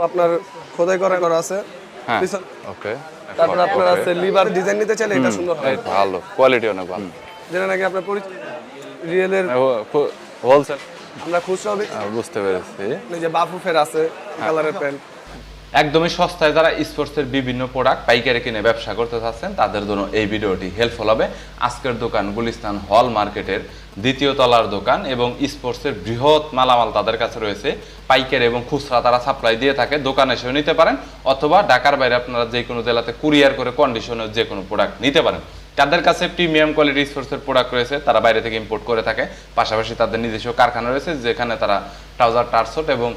আপনার খোদাই করা আছে। হ্যাঁ পিছন ওকে। তারপর আপনার আছে লিভার ডিজাইন নিতে চাইলে এটা সুন্দর হয়, ভালো কোয়ালিটি অনেক ভালো। যেটা নাকি আপনার রিয়েলের হোলসেল আমরা খুচরা বুঝতে পেরেছি। যে বাফুফের আছে কালারের প্যান্ট। একদমই সস্তায় যারা স্পোর্টসের বিভিন্ন প্রোডাক্ট পাইকারি কিনে ব্যবসা করতে চাচ্ছেন তাদের জন্য এই ভিডিওটি হেল্পফুল হবে। আজকের দোকান গুলিস্তান হল মার্কেটের দ্বিতীয় তলার দোকান এবং স্পোর্টসের বৃহৎ মালামাল তাদের কাছে রয়েছে। পাইকারি এবং খুচরা তারা সাপ্লাই দিয়ে থাকে, দোকানে এসেও নিতে পারেন অথবা ঢাকার বাইরে আপনারা যে কোনো জেলাতে কুরিয়ার করে কন্ডিশনের যে কোনো প্রোডাক্ট নিতে পারেন। তাদের কাছে প্রিমিয়াম কোয়ালিটি স্পোর্টসের প্রোডাক্ট রয়েছে, তারা বাইরে থেকে ইম্পোর্ট করে থাকে। পাশাপাশি তাদের নিজস্ব কারখানা রয়েছে যেখানে তারা ট্রাউজার, টার্সট এবং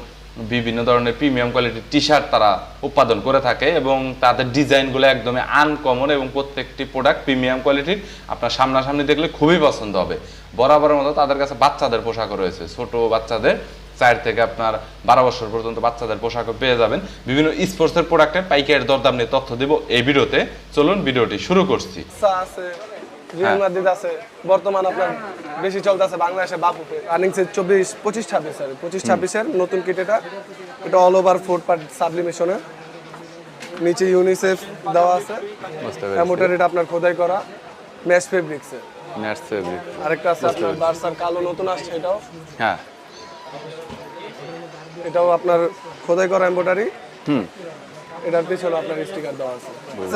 বিভিন্ন ধরনের প্রিমিয়াম কোয়ালিটির টি শার্ট তারা উৎপাদন করে থাকে এবং তাদের ডিজাইনগুলো একদমই আনকমন এবং প্রত্যেকটি প্রোডাক্ট প্রিমিয়াম কোয়ালিটির। আপনার সামনাসামনি দেখলে খুবই পছন্দ হবে। বরাবরের মতো তাদের কাছে বাচ্চাদের পোশাকও রয়েছে, ছোট বাচ্চাদের 4 থেকে আপনার 12 বছর পর্যন্ত বাচ্চাদের পোশাকও পেয়ে যাবেন। বিভিন্ন স্পোর্টসের প্রোডাক্টের পাইকারি দরদাম নিয়ে তথ্য দেব এই ভিডিওতে। চলুন ভিডিওটি শুরু করছি। আছে রিয়াল মাদ্রিদ আছে, বর্তমান আপনার বেশি চলতেছে বাংলাদেশে বাফুফে রানিং সে 25-26 এর নতুন কিট। এটা অল ওভার 4 পার্ট সাবলিমেশনের, নিচে ইউনিসেফ দেওয়া আছে। এমোটার এটা আপনার খোদাই করা ম্যাশ ফেব্রিক্সে। আরেকটা আছে আপনার বার্সার কালো নতুন আসছে, এটাও হ্যাঁ এটাও আপনার খোদাই করা এমব্রয়ডারি। এটার পিছনে আপনার স্টিকার দেওয়া আছে।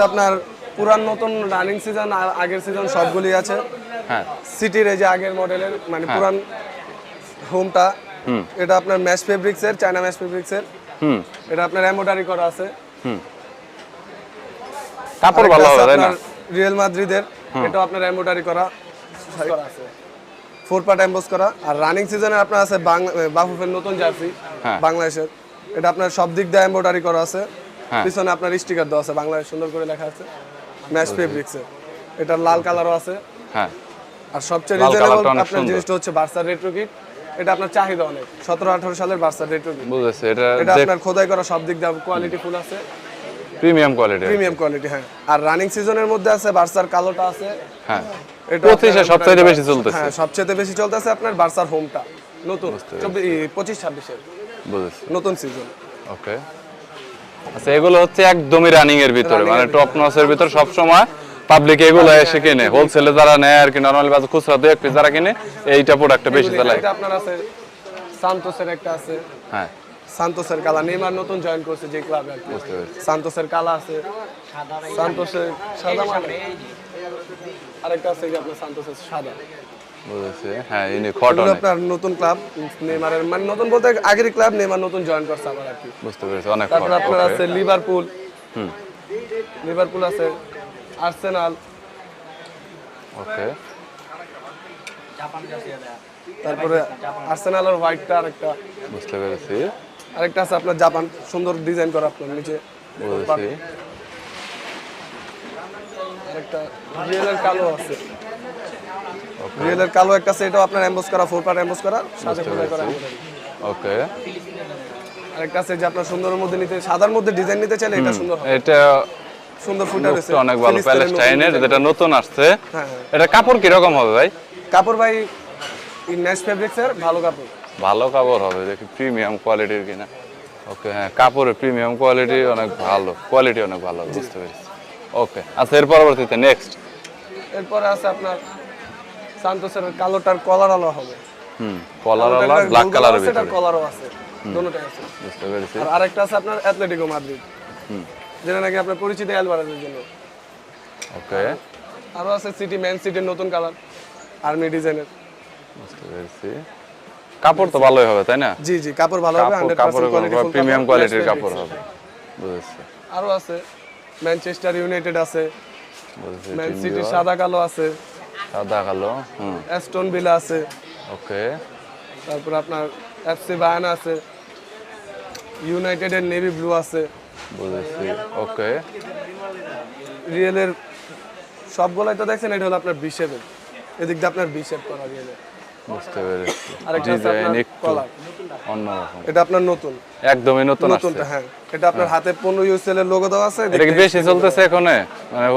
আপনার পুরান নতুন রানিং সিজন আর আগের সিজন সবগুলি আছে। হ্যাঁ সিটির এই যে আগের মডেলের মানে পুরান হোমটা, এটা আপনার ম্যাশ ফেব্রিক্সের, চায়না ম্যাশ ফেব্রিক্সের। এটা আপনার এমব্রয়ডারি করা আছে। কাপড় ভালো হবে তাই না? রিয়াল মাদ্রিদের এটা আপনার এমব্রয়ডারি করা আছে, 4 পার্ট এমবোস করা। আর রানিং সিজনে আপনার আছে বাফুফের নতুন জার্সি বাংলাদেশের, এটা আপনার সব দিক দিয়ে এমব্রয়ডারি করা আছে। পিছনে আপনার স্টিকার দেওয়া আছে, বাংলাদেশ সুন্দর করে লেখা আছে ম্যাশ ফেব্রিক্সের। এটা লাল কালারও আছে। হ্যাঁ আর সবচেয়ে রিজনেবল আপনার জিনিসটা হচ্ছে বার্সার রেট্রো কিট। এটা আপনার চাহিদা অনেক, 17-18 সালের বার্সার রেট্রো কিট। বুঝেছি। এটা আপনার খোদাই করা সব দিক দিয়ে কোয়ালিটি ফুল আছে, প্রিমিয়াম কোয়ালিটি। হ্যাঁ আর রানিং সিজনের মধ্যে আছে বার্সার কালোটা আছে। হ্যাঁ এটা 25 সবচেয়ে বেশি চলতেছে। হ্যাঁ সবচেয়ে বেশি চলতেছে আপনার বার্সার হোমটা নতুন 25-26 এর বুঝেছি নতুন সিজন। ওকে আচ্ছা, এগুলো হচ্ছে একদমই রানিং এর ভিতরে, মানে টপ নচের ভিতর সব সময় পাবলিক এগুলো এসে কিনে, হোলসেলে যারা নেয় আর কি, নরমালি বাজার খুচরা 2-1 পিস যারা কিনে এইটা প্রোডাক্টটা বেশি চালায়। এটা আপনার আছে সান্তোসের একটা আছে। হ্যাঁ সান্তোসের কালা নেইমার নতুন জয়েন করছে যে ক্লাবে আর কি, সান্তোসের কালা আছে, সান্তোসের সাদা মানে আরেকটা আছে যে আপনার সান্তোসের সাদা। বুঝেছি। হ্যাঁ ইনি কটন আপনার নতুন ক্লাব নেইমারের, মানে নতুন বলতে আগের ক্লাব নেইমার নতুন জয়েন করছে আবার আর কি। বুঝতে পেরেছি। অনেক তারপর আপনার আছে লিভারপুল, লিভারপুল আছে, আর্সেনাল। ওকে তারপরে আর্সেনালের হোয়াইটটা আরেকটা। বুঝতে পেরেছি। আরেকটা আছে আপনার জাপান, সুন্দর ডিজাইন করা আপনার নিচে। বুঝেছি। আরেকটা রিয়েলের কালো আছে, রিয়েলের কালো একটা আছে, এটাও আপনার এমবোস করা, 4 পার্ট এমবোস করা, সাদা খোদাই করা। ওকে আরেকটা আছে যে আপনার সুন্দরের মধ্যে নিতে, সাদার মধ্যে ডিজাইন নিতে চাইলে এটা সুন্দর হবে। এটা সুন্দর ফুটার আছে, অনেক ভালো প্যালেস্টাইনের যেটা নতুন আসছে। হ্যাঁ এটা কাপড় কি রকম হবে ভাই? কাপড় ভাই ম্যাশ ফেব্রিক্সের ভালো কাপড়, ভালো কাপড় হবে, দেখি প্রিমিয়াম কোয়ালিটির কিনা। ওকে হ্যাঁ কাপড়ের প্রিমিয়াম কোয়ালিটি অনেক ভালো, কোয়ালিটি অনেক ভালো। বুঝতে পেরেছি। ওকে আচ্ছা, এর পরবর্তীতে নেক্সট এরপরে আছে আপনার সান্তোসের কালোটার কলার আলো হবে। কলার আলা ব্ল্যাক কালারের ভিতরে, এটা কলারও আছে, দুটোটাই আছে। বুঝতে পেরেছি। আর আরেকটা আছে আপনার অ্যাটলেটিকো মাদ্রিদ, যেটা নাকি আপনার পরিচিত অ্যালভারেজের জন্য। ওকে আরো আছে সিটি, ম্যান সিটির নতুন কালার আর্মি ডিজাইনের। বুঝতে পেরেছি। কাপড় তো ভালোই হবে তাই না? জি জি কাপড় ভালো হবে, 100% কোয়ালিটি, প্রিমিয়াম কোয়ালিটির কাপড় হবে। বুঝেছি। আরো আছে ম্যানচেস্টার ইউনাইটেড আছে, বুঝেছি। ম্যান সিটি সাদা কালো আছে, সাদা কালো। অ্যাস্টন ভিলা আছে। ওকে তারপর আপনার এফসি বায়ানা আছে, ইউনাইটেডের নেভি ব্লু আছে। বুঝেছি। ওকে রিয়েলের সবগুলাই তো দেখছেন, এটা হলো আপনার বিশেপের, এদিক দিয়ে আপনার বিশেপ করা রিয়েলের। বুঝতে পেরেছি। আরেকটা আছে ডিজাইন আপনার একটু কলার, অন্যরকম, এটা আপনার নতুন, একদমই নতুন আসছে। নতুনটা। হ্যাঁ এটা আপনার হাতে 15 ইউএসএল এর লোগো দেওয়া আছে। এটা কি বেশি চলতেছে এখন, মানে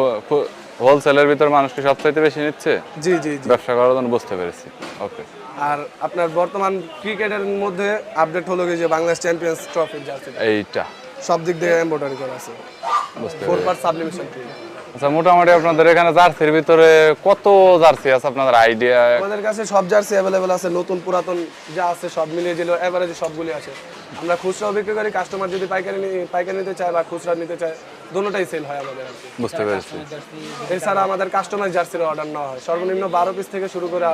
হোলসেলের ভিতর মানুষ কি সবচাইতে বেশি নিচ্ছে? জি জি জি ব্যবসা করার জন্য। বুঝতে পেরেছি। ওকে আর আপনার বর্তমান ক্রিকেটের মধ্যে আপডেট হলো যে বাংলাদেশ চ্যাম্পিয়ন্স ট্রফির জার্সি, এইটা সব দিক দিয়ে এমব্রয়ডারি করা আছে, বুঝতে 4 পার্ট সাবলিমেশন প্রিন্ট। আচ্ছা, মোটামুটি আপনাদের এখানে জার্সির ভিতরে কত জার্সি আছে আপনাদের আইডিয়া? আমাদের কাছে সব জার্সি অ্যাভেলেবেল আছে, নতুন পুরাতন যা আছে সব মিলিয়ে দিলে এভারেজে সবগুলি আছে। আমরা খুচরাও বিক্রি করি, কাস্টমার যদি পাইকারি নিতে চায় বা খুচরা নিতে চায় দোনোটাই সেল হয় আমাদের আর কি। বুঝতে পেরেছি। এছাড়া আমাদের কাস্টমাইজ জার্সির অর্ডার নেওয়া হয়, সর্বনিম্ন 12 পিস থেকে শুরু করে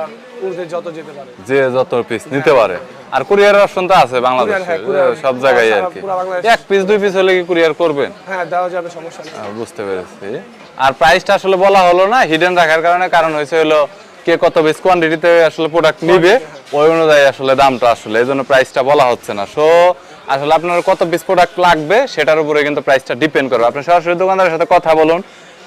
ঊর্ধ্বে যত যেতে পারে, যে যত পিস নিতে পারে। আর কুরিয়ার অপশন তো আছে বাংলাদেশে, হ্যাঁ, কুরিয়ার সব জায়গায় আর কি। পুরো বাংলাদেশ। এক পিস 2 পিস হলে কি কুরিয়ার করবেন? হ্যাঁ, দেওয়া যাবে, সমস্যা নেই। বুঝতে পেরেছি। আর প্রাইসটা আসলে বলা হলো না হিডেন রাখার কারণ হয়েছে হলো কে কত বেশ কোয়ান্টিটিতে আসলে প্রোডাক্ট নিবে ওই অনুযায়ী আসলে দামটা আসলে এই জন্য প্রাইসটা বলা হচ্ছে না। সো আসলে আপনার কত পিস প্রোডাক্ট লাগবে সেটার উপরে কিন্তু প্রাইসটা ডিপেন্ড করবে। আপনি সরাসরি দোকানদারের সাথে কথা বলুন,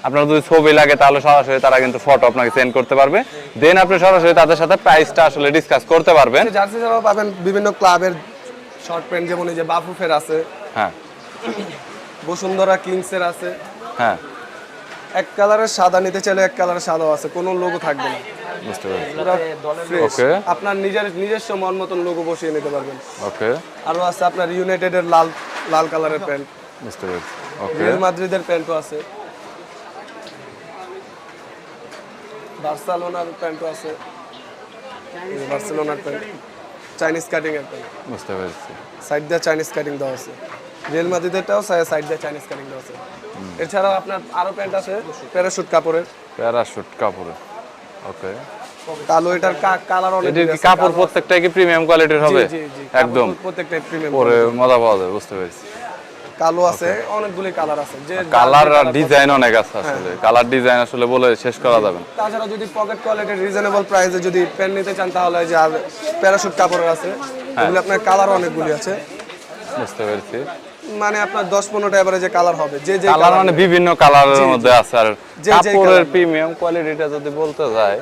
আপনার যদি ছবি লাগে তাহলে সরাসরি তারা কিন্তু ফটো আপনাকে সেন্ড করতে পারবে, দেন আপনি সরাসরি তাদের সাথে প্রাইসটা আসলে ডিসকাস করতে পারবেন। জার্সি ছাড়াও পাবেন বিভিন্ন ক্লাবের শর্ট প্যান্ট, যেমন এই যে বাফুফের আছে, হ্যাঁ বসুন্ধরা কিংসের আছে। হ্যাঁ, এক কালারের সাদা নিতে চাইলে এক কালারের সাদাও আছে, কোনো লোগো থাকবে না, বুঝতে পেরেছি। পুরো ফ্রেশ। ওকে, আপনার নিজস্ব মন মতন লোগো বসিয়ে নিতে পারবেন। ওকে, আরো আছে আপনার ইউনাইটেডের লাল কালারের প্যান্ট, বুঝতে পেরেছি। ওকে, রিয়াল মাদ্রিদের প্যান্টও আছে, বার্সেলোনার প্যান্টও আছে, বার্সেলোনার প্যান্ট, চাইনিজ কাটিং এর প্যান্ট, বুঝতে পেরেছি। সাইড দিয়ে চাইনিজ কাটিং দেওয়া আছে। রিয়েল মাদ্রিদেরটাও সাইড দিয়ে চাইনিজ কাটিং দেওয়া আছে। এছাড়াও আপনার আরো প্যান্ট আছে প্যারাশুট কাপড়ের, প্যারাশুট কাপড়ে। ওকে, কালো, এটার কালার অনেক এটার কি কাপড় প্রত্যেকটাই কি প্রিমিয়াম কোয়ালিটির হবে? একদম প্রত্যেকটা প্রিমিয়াম। পরে মজা পাওয়া যায়, বুঝতে পেরেছি। কালো আছে, অনেকগুলি কালার আছে, যে কালার আর ডিজাইন অনেক আছে আসলে, কালার ডিজাইন আসলে বলে শেষ করা যাবে না। তাছাড়া যদি পকেট কোয়ালিটির রিজনেবল প্রাইসে যদি প্যান্ট নিতে চান তাহলে যে আর প্যারাশুট কাপড়ের আছে, এগুলো আপনার কালার অনেকগুলি আছে, বুঝতে পেরেছি। মানে আপনার 10-15টা এভারেজে কালার হবে, যে কালার মানে বিভিন্ন কালারের মধ্যে আছে। আর যে কাপড়ের প্রিমিয়াম কোয়ালিটিটা যদি বলতে যায়,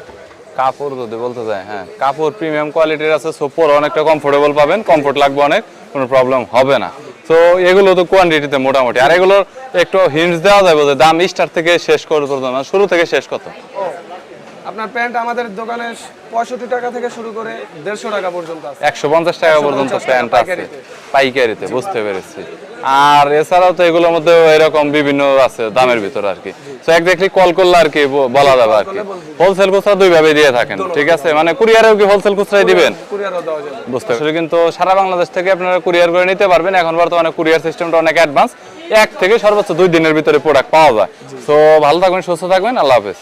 হ্যাঁ কাপড় প্রিমিয়াম কোয়ালিটির আছে, সো পরে অনেকটা কমফোর্টেবল পাবেন, কমফোর্ট লাগবে অনেক, কোনো প্রবলেম হবে না। তো এগুলো তো কোয়ান্টিটিতে মোটামুটি। আর এগুলোর একটু হিন্টস দেওয়া যাবে যে দাম স্টার্ট থেকে শেষ করে পর্যন্ত, শুরু থেকে শেষ কত? আপনার প্যান্ট আমাদের দোকানে 65 টাকা থেকে শুরু করে 150 টাকা পর্যন্ত আছে, 150 টাকা পর্যন্ত 150 প্যান্ট আছে পাইকারিতে। পাইকারিতে, বুঝতে পেরেছি। আর এছাড়াও তো এগুলোর মধ্যে এরকম বিভিন্ন আছে দামের ভিতরে আর কি। তো একজাক্টলি কল করলে আর কি বলা যাবে আর কি। হোলসেল খুচরা দুই ভাবে দিয়ে থাকেন, ঠিক আছে? মানে কুরিয়ারেও কি হোলসেল খুচরাই দিবেন? কুরিয়ারও দেওয়া যাবে। বুঝতে পারছি। কিন্তু সারা বাংলাদেশ থেকে আপনারা কুরিয়ার করে নিতে পারবেন। এখন বর্তমানে কুরিয়ার সিস্টেমটা অনেক অ্যাডভান্স, 1 থেকে সর্বোচ্চ 2 দিনের ভিতরে প্রোডাক্ট পাওয়া যায়। তো ভালো থাকবেন, সুস্থ থাকবেন, আল্লাহ হাফেজ।